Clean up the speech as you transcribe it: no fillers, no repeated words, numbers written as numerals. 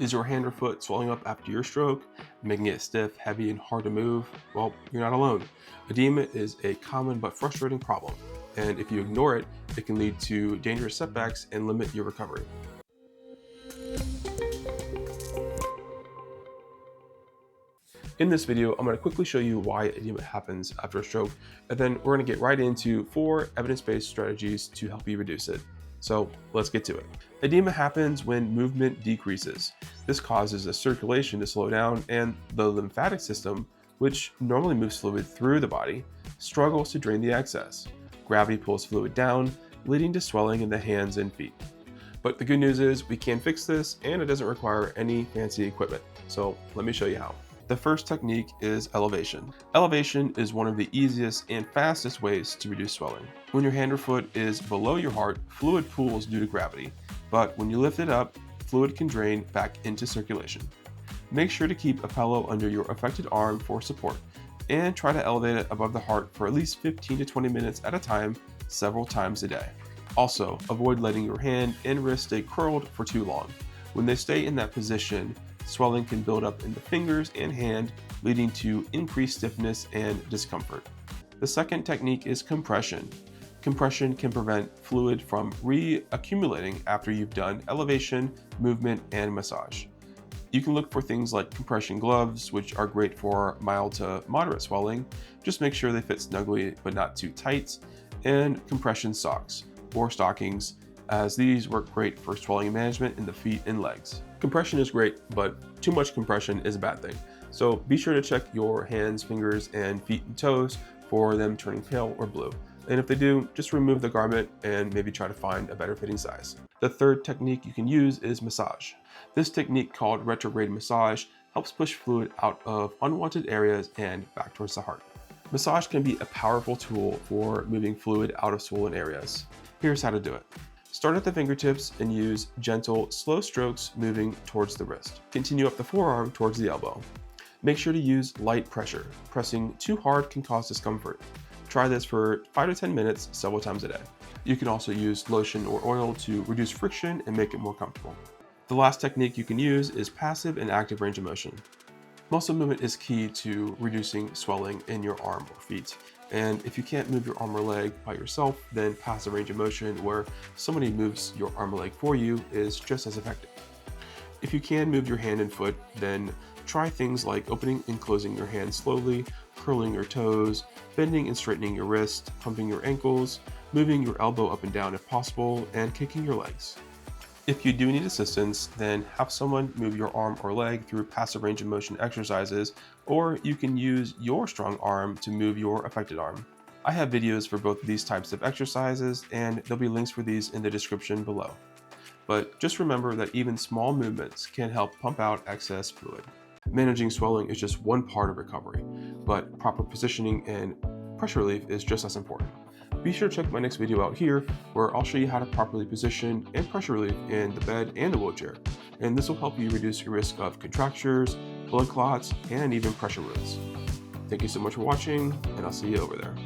Is your hand or foot swelling up after your stroke, making it stiff, heavy, and hard to move? Well, you're not alone. Edema is a common but frustrating problem, and if you ignore it, it can lead to dangerous setbacks and limit your recovery. In this video, I'm going to quickly show you why edema happens after a stroke, and then we're going to get right into 4 evidence-based strategies to help you reduce it. So let's get to it. Edema happens when movement decreases. This causes the circulation to slow down, and the lymphatic system, which normally moves fluid through the body, struggles to drain the excess. Gravity pulls fluid down, leading to swelling in the hands and feet. But the good news is we can fix this, and it doesn't require any fancy equipment. So let me show you how. The first technique is elevation. Elevation is one of the easiest and fastest ways to reduce swelling. When your hand or foot is below your heart, fluid pools due to gravity, but when you lift it up, fluid can drain back into circulation. Make sure to keep a pillow under your affected arm for support, and try to elevate it above the heart for at least 15 to 20 minutes at a time, several times a day. Also, avoid letting your hand and wrist stay curled for too long. When they stay in that position, swelling can build up in the fingers and hand, leading to increased stiffness and discomfort. The second technique is compression. Compression can prevent fluid from reaccumulating after you've done elevation, movement, and massage. You can look for things like compression gloves, which are great for mild to moderate swelling. Just make sure they fit snugly but not too tight, and compression socks or stockings, as these work great for swelling management in the feet and legs. Compression is great, but too much compression is a bad thing. So be sure to check your hands, fingers, and feet and toes for them turning pale or blue. And if they do, just remove the garment and maybe try to find a better fitting size. The third technique you can use is massage. This technique, called retrograde massage, helps push fluid out of unwanted areas and back towards the heart. Massage can be a powerful tool for moving fluid out of swollen areas. Here's how to do it. Start at the fingertips and use gentle, slow strokes moving towards the wrist. Continue up the forearm towards the elbow. Make sure to use light pressure. Pressing too hard can cause discomfort. Try this for 5 to 10 minutes several times a day. You can also use lotion or oil to reduce friction and make it more comfortable. The last technique you can use is passive and active range of motion. Muscle movement is key to reducing swelling in your arm or feet. And if you can't move your arm or leg by yourself, then passive range of motion, where somebody moves your arm or leg for you, is just as effective. If you can move your hand and foot, then try things like opening and closing your hand slowly, curling your toes, bending and straightening your wrist, pumping your ankles, moving your elbow up and down if possible, and kicking your legs. If you do need assistance, then have someone move your arm or leg through passive range of motion exercises, or you can use your strong arm to move your affected arm. I have videos for both of these types of exercises, and there'll be links for these in the description below. But just remember that even small movements can help pump out excess fluid. Managing swelling is just one part of recovery, but proper positioning and pressure relief is just as important. Be sure to check my next video out here, where I'll show you how to properly position and pressure relief in the bed and the wheelchair. And this will help you reduce your risk of contractures, blood clots, and even pressure wounds. Thank you so much for watching, and I'll see you over there.